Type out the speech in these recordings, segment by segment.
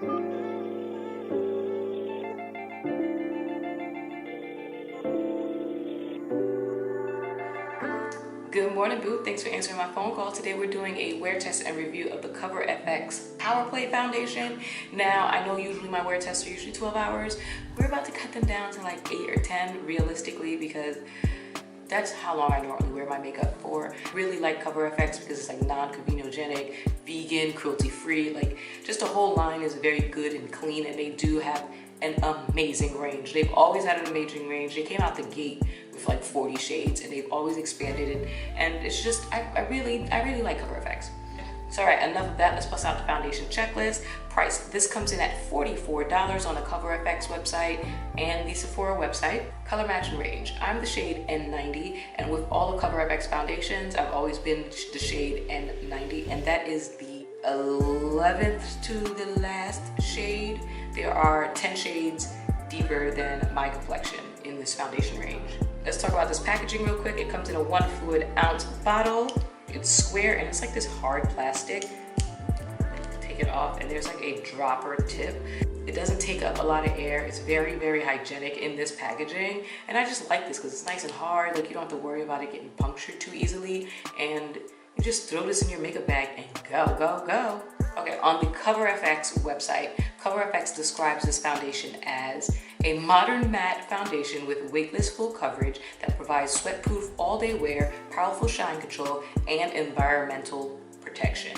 Good morning, boo. Thanks for answering my phone call. Today we're doing a wear test and review of the Cover FX Power Play Foundation. Now, I know usually my wear tests are usually 12 hours. We're about to cut them down to like 8 or 10 realistically, because that's how long I normally wear my makeup for. I really like Cover FX because it's like non-comedogenic, vegan, cruelty-free. Like, just the whole line is very good and clean, and they do have an amazing range. They've always had an amazing range. They came out the gate with like 40 shades, and they've always expanded it. And it's just, I really like Cover FX. So all right, enough of that. Let's bust out the foundation checklist. Price, this comes in at $44 on the Cover FX website and the Sephora website. Color match and range, I'm the shade N90, and with all the Cover FX foundations, I've always been the shade N90, and that is the 11th to the last shade. There are 10 shades deeper than my complexion in this foundation range. Let's talk about this packaging real quick. It comes in a 1 fluid ounce bottle. It's square and it's like this hard plastic. Take it off and there's like a dropper tip. It doesn't take up a lot of air. It's very hygienic in this packaging. And I just like this because it's nice and hard. Like, you don't have to worry about it getting punctured too easily. And you just throw this in your makeup bag and go. Okay, on the Cover FX website, Cover FX describes this foundation as a modern matte foundation with weightless full coverage that provides sweat-proof all-day wear, powerful shine control, and environmental protection.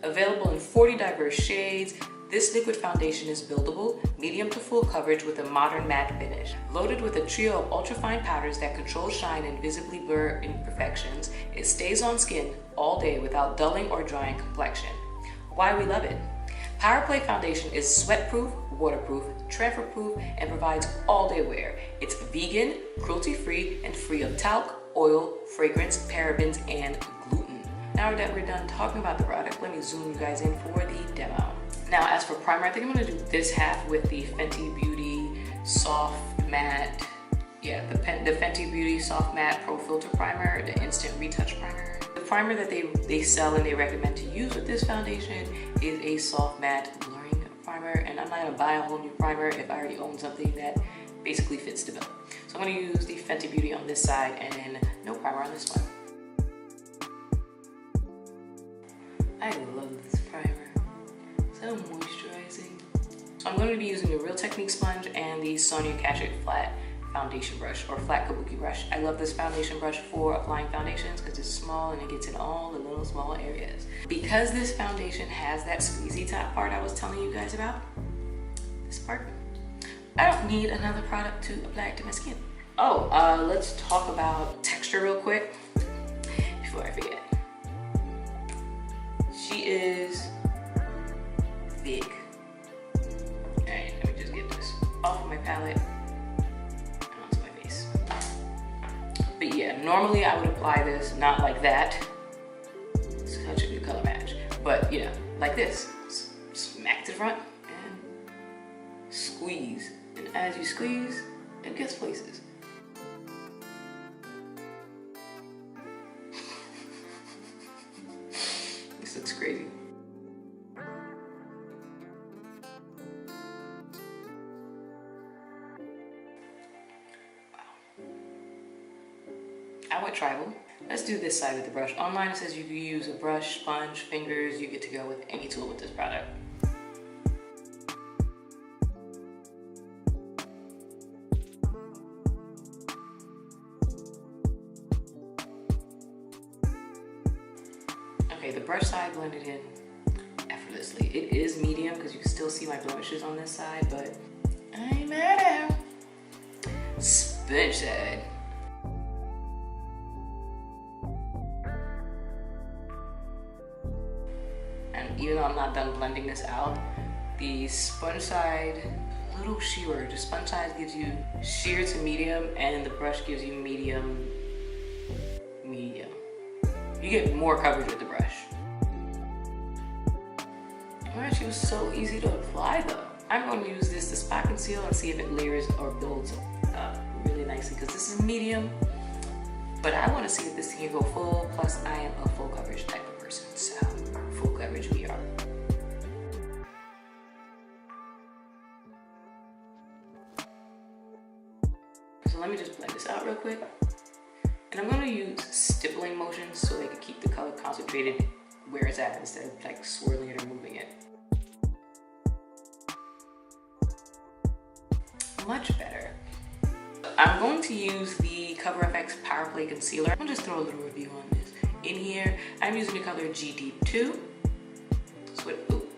Available in 40 diverse shades, this liquid foundation is buildable, medium to full coverage with a modern matte finish. Loaded with a trio of ultrafine powders that control shine and visibly blur imperfections, it stays on skin all day without dulling or drying complexion. Why we love it. Power Play Foundation is sweat-proof, waterproof, transfer-proof, and provides all-day wear. It's vegan, cruelty-free, and free of talc, oil, fragrance, parabens, and gluten. Now that we're done talking about the product, let me zoom you guys in for the demo. Now, as for primer, I think I'm gonna do this half with the Fenty Beauty Soft Matte, the Fenty Beauty Soft Matte Pro Filter Primer, the Instant Retouch Primer. The primer that they sell and they recommend to use with this foundation is a soft matte blurring primer, and I'm not gonna buy a whole new primer if I already own something that basically fits the bill. So I'm gonna use the Fenty Beauty on this side and then no primer on this one. I love this primer, so moisturizing. So I'm going to be using the Real Technique sponge and the Sonia Kashuk flat foundation brush, or flat kabuki brush. I love this foundation brush for applying foundations because it's small and it gets in all the little small areas. Because this foundation has that squeezy top part I was telling you guys about, this part, I don't need another product to apply it to my skin. Oh, let's talk about texture real quick before I forget. She is thick. Alright, let me just get this off of my palette. But yeah, normally I would apply this not like that. Such a good color match. But yeah, like this. Smack to the front and squeeze. And as you squeeze, it gets places. This looks crazy. I went tribal. Let's do this side with the brush. Online it says you can use a brush, sponge, fingers. You get to go with any tool with this product. Okay, the brush side blended in effortlessly. It is medium because you can still see my blemishes on this side, but I ain't mad at him. Sponge side. Even though I'm not done blending this out, the sponge side, a little sheer. The sponge side gives you sheer to medium, and the brush gives you medium. You get more coverage with the brush. Alright, she was so easy to apply though. I'm going to use this to spot conceal and see if it layers or builds up really nicely, because this is medium, but I want to see if this can go full, plus I am a full coverage type of person, so full coverage we are. let me just blend this out real quick. And I'm gonna use stippling motions so they can keep the color concentrated where it's at instead of like swirling it or moving it. Much better. I'm going to use the Cover FX Power Play Concealer. I'm gonna just throw a little review on this. In here, I'm using the color GD2.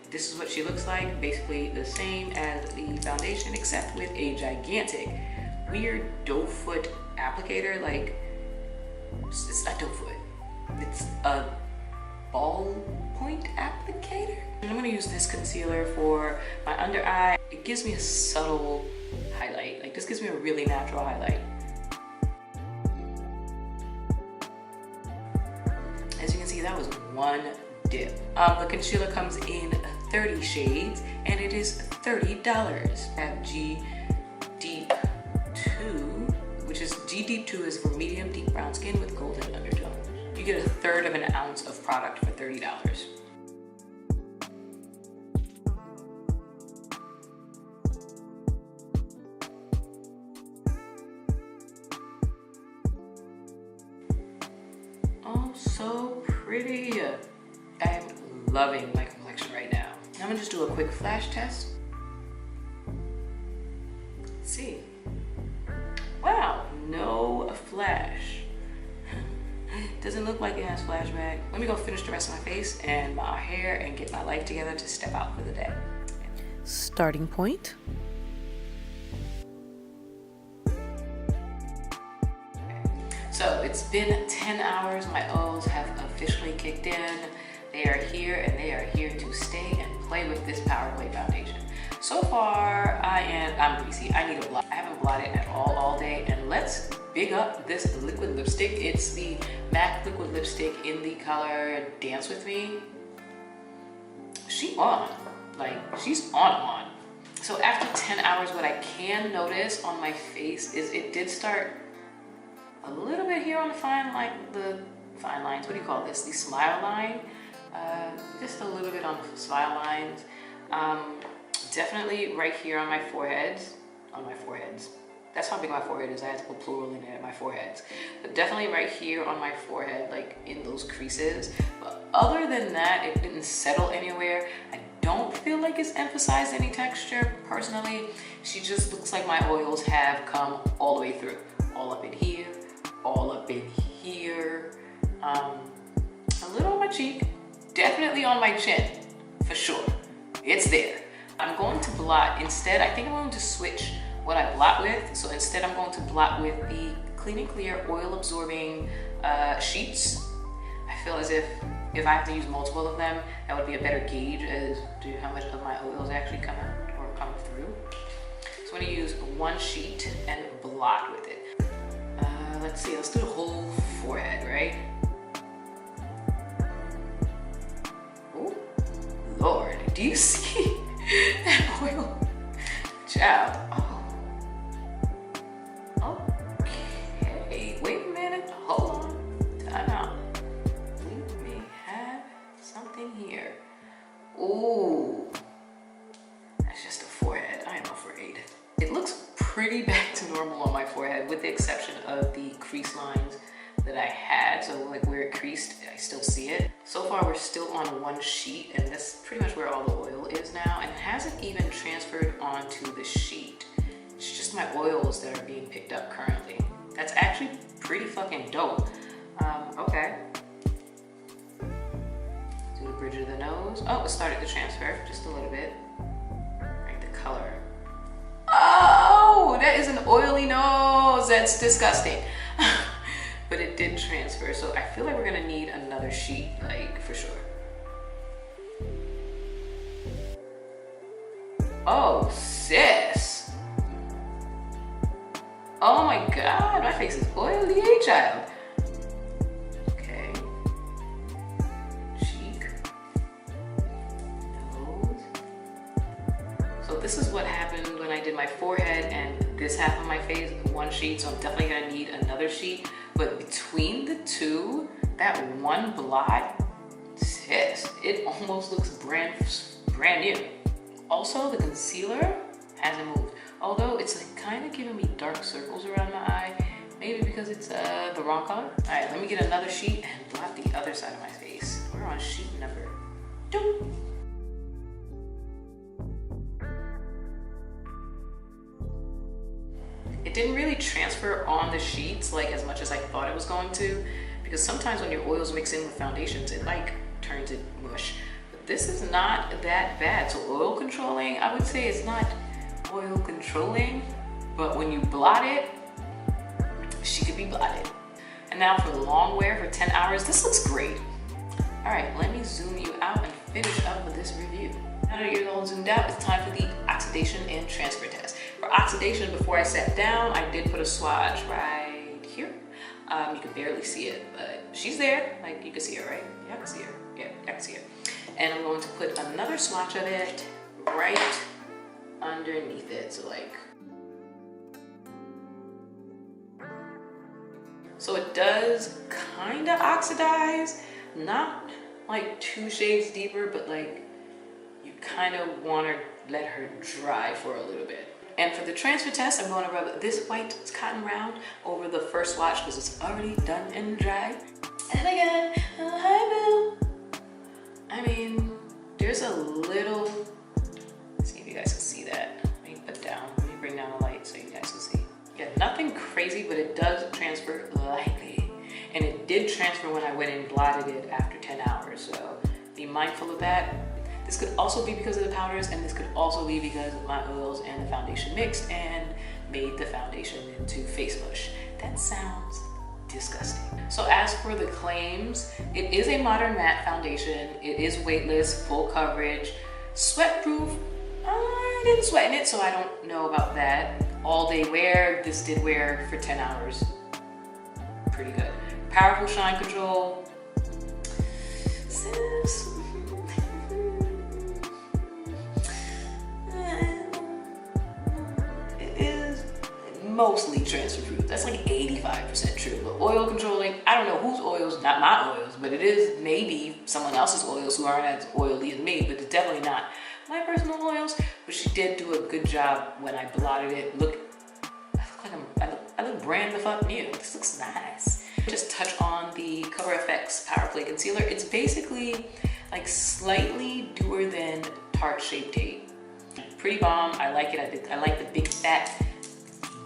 This is what she looks like. Basically the same as the foundation, except with a gigantic, weird doe foot applicator. Like, it's not doe foot. It's a ballpoint applicator. And I'm gonna use this concealer for my under eye. It gives me a subtle highlight. Like, this gives me a really natural highlight. As you can see, that was one dip. The concealer comes in 30 shades and it is $30. I have GD2, which is GD2 is for medium deep brown skin with golden undertone. You get 1/3 of an ounce of product for $30. Oh, so pretty. I'm loving my complexion right now. I'm gonna just do a quick flash test. Let's see. Wow, no flash. Doesn't look like it has flashback. Let me go finish the rest of my face and my hair and get my life together to step out for the day. Starting point. So it's been 10 hours. My oils have officially kicked in. They are here and they are here to stay and play with this Power Play foundation. So far, I'm greasy. I need a blot. I haven't blotted at all day. And let's big up this liquid lipstick. It's the MAC liquid lipstick in the color Dance With Me. She on. Like, she's on. So after 10 hours, what I can notice on my face is it did start a little bit here on the fine lines. What do you call this? The smile line. Just a little bit on the smile lines. Definitely right here on my foreheads. That's how big my forehead is. I had to put plural in it, my foreheads. But definitely right here on my forehead, like in those creases. But other than that, it didn't settle anywhere. I don't feel like it's emphasized any texture personally. She just looks like my oils have come all the way through. All up in here, all up in here. A little on my cheek, definitely on my chin, for sure. It's there. I'm going to blot instead. I think I'm going to switch what I blot with. So instead I'm going to blot with the Clean and Clear oil absorbing sheets. I feel as if I have to use multiple of them, that would be a better gauge as to how much of my oils actually come out or come through. So I'm going to use one sheet and blot with it. Let's see, let's do the whole forehead, right? Oh, Lord, do you see that oil? Child. Oh. Okay, wait a minute, hold on, time out. We may have something here. Ooh, that's just a forehead, I am afraid. It looks pretty back to normal on my forehead with the exception of the crease lines that I had. So like where it creased, I still see it. So far we're still on one sheet and that's pretty much where all the oil is now, and it hasn't even transferred onto the sheet. It's just my oils that are being picked up currently. That's actually pretty fucking dope. Okay. Do the bridge of the nose. Oh, it started to transfer just a little bit. Right, the color. Oh, that is an oily nose. That's disgusting. But it did transfer, so I feel like we're gonna need another sheet, like, for sure. Oh, sis. Oh my God, my face is oily, child. Okay. Cheek. Nose. So this is what happened when I did my forehead and this half of my face, one sheet, so I'm definitely gonna need another sheet. But between the two, that one blot, sis, it almost looks brand new. Also, the concealer hasn't moved. Although it's like kind of giving me dark circles around my eye. Maybe because it's the wrong color. All right, let me get another sheet and blot the other side of my face. We're on sheet number 2. It didn't really transfer on the sheets like as much as I thought it was going to, because sometimes when your oils mix in with foundations, it like turns it mush. But this is not that bad. So oil controlling, I would say it's not oil controlling, but when you blot it, she could be blotted. And now for long wear for 10 hours, this looks great. All right, let me zoom you out and finish up with this review. Now that you're all zoomed out, it's time for the oxidation and transfer test. For oxidation, before I sat down, I did put a swatch right here. You can barely see it, but she's there. Like, you can see her, right? Yeah, I can see her. Yeah, I can see her. And I'm going to put another swatch of it right underneath it. So it does kind of oxidize, not like 2 shades deeper, but like you kind of want to let her dry for a little bit. And for the transfer test, I'm going to rub this white cotton round over the first swatch because it's already done and dry. And again, hi boo. I mean, there's a little, let's see if you guys can see that. Let me bring down the light so you guys can see. Yeah, nothing crazy, but it does transfer lightly. And it did transfer when I went and blotted it after 10 hours. So be mindful of that. This could also be because of the powders, and this could also be because my oils and the foundation mixed and made the foundation into face mush. That sounds disgusting. So as for the claims, it is a modern matte foundation. It is weightless, full coverage, sweat proof. I didn't sweat in it, so I don't know about that. All day wear, this did wear for 10 hours. Pretty good. Powerful shine control. Sis. It is mostly transfer proof. That's like 85% true. But oil controlling, I don't know whose oils, not my oils, but it is maybe someone else's oils who aren't as oily as me, but it's definitely not my personal oils. But she did do a good job when I blotted it. I look brand the fuck new. This looks nice. Just touch on the Cover FX Power Play Concealer. It's basically like slightly doer than Tarte Shape Tape. Pretty bomb. I like it. I like the big fat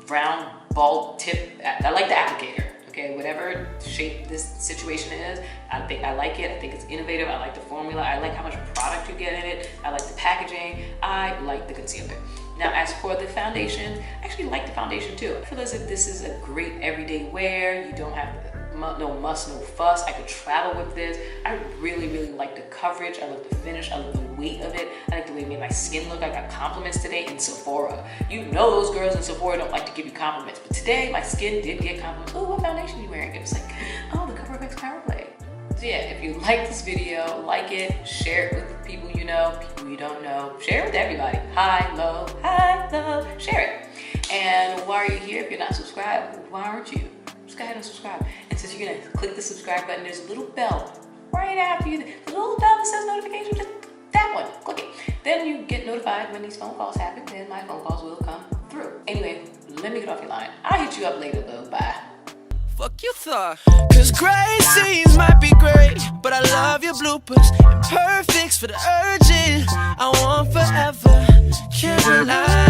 round bald tip. I like the applicator. Okay, whatever shape this situation is, I like it. I think it's innovative. I like the formula. I like how much product you get in it. I like the packaging. I like the concealer. Now, as for the foundation, I actually like the foundation too. I feel as if this is a great everyday wear. You don't have no muss, no fuss. I could travel with this. I really, really like the coverage. I like the finish. I like the weight of it. I like the way it made my skin look. I got compliments today in Sephora. You know those girls in Sephora don't like to give you compliments, but today my skin did get compliments. Oh, what foundation are you wearing? It was like, oh, the Cover FX Power Play. So yeah, if you like this video, like it, share it with people you know, people you don't know. Share it with everybody. High, low, share it. And while you're here, if you're not subscribed, why aren't you? Just go ahead and subscribe. And since you're gonna click the subscribe button, there's a little bell right after you. The little bell that says notification, just that one, click it. Then you get notified when these phone calls happen, then my phone calls will come through. Anyway, let me get off your line. I'll hit you up later though, bye. Fuck you thought. Cause great scenes might be great, but I love your bloopers. Imperfects for the urgent, I want forever. Caroline.